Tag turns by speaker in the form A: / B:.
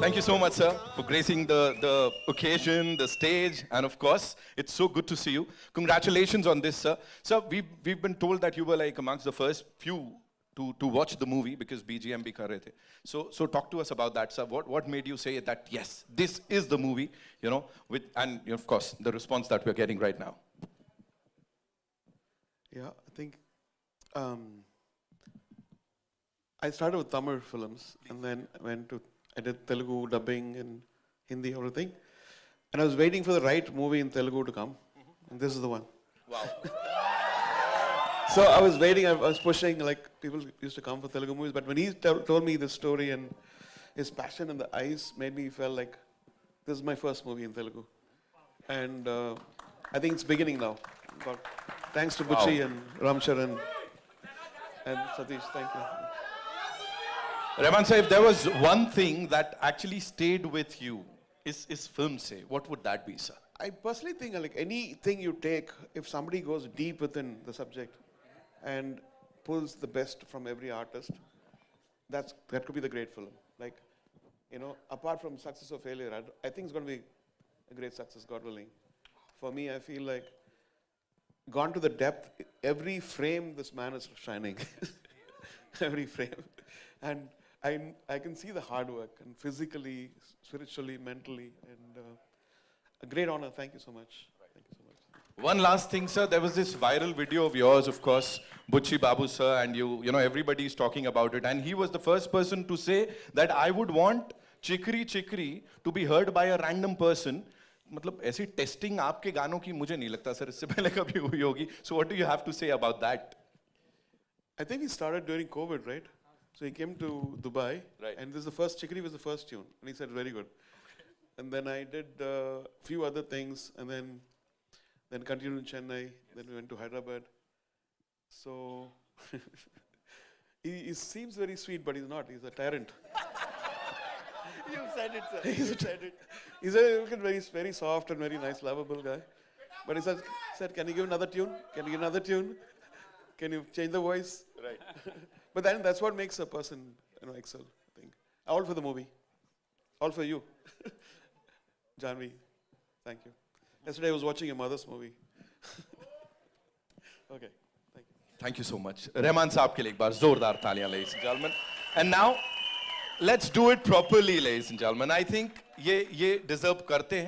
A: Thank you so much, sir, for gracing the occasion, the stage, and of course, it's so good to see you. Congratulations on this, sir. Sir, we've been told that you were like amongst the first few to watch the movie because BGM bhi kar rahe the. So talk to us about that, sir. What made you say that yes, this is the movie, you know, and of course the response that we're getting right now.
B: Yeah, I think I started with Tamil films and then I did Telugu dubbing and Hindi, everything. And I was waiting for the right movie in Telugu to come. And this is the one.
A: Wow.
B: So I was waiting, I was pushing, like people used to come for Telugu movies, but when he told me this story and his passion in the eyes made me feel like this is my first movie in Telugu. And I think it's beginning now. But thanks to Bucci and Ramcharan and Satish, thank you.
A: Rahman sir, if there was one thing that actually stayed with you, is film say, what would that be, sir?
B: I personally think like anything you take, if somebody goes deep within the subject and pulls the best from every artist, that could be the great film. Like, you know, apart from success or failure, I think it's going to be a great success, God willing. For me, I feel like gone to the depth, every frame this man is shining. Every frame. And I can see the hard work, and physically, spiritually, mentally, and a great honor. Thank you so much. Thank you so much.
A: One last thing, sir. There was this viral video of yours, of course, Bucci Babu, sir, and you know, everybody is talking about it. And he was the first person to say that I would want Chikri Chikri to be heard by a random person. मतलब ऐसी testing आपके गानों की मुझे नहीं लगता sir इससे पहले कभी हुई होगी. So what do you have to say about that?
B: I think he started during COVID, right? So he came to Dubai,
A: right.
B: And this is the first, Chikri was the first tune, and he said, very good. And then I did a few other things, and then continued in Chennai, then we went to Hyderabad. So, he seems very sweet, but he's not, he's a tyrant.
C: You said it, sir. You said it.
B: He's a very, very soft and very nice, lovable guy. But he said, can you give another tune? Can you give another tune? Can you change the voice?
A: Right.
B: But then that's what makes a person, you know, excel, I think. All for the movie. All for you. Janvi, thank you. Yesterday I was watching your mother's movie. Okay, thank you.
A: Thank you so much. Rahman साहब के लिए एक बार जोरदार तालियां, ladies and gentlemen. And now, let's do it properly, ladies and gentlemen. I think ये deserve करते हैं.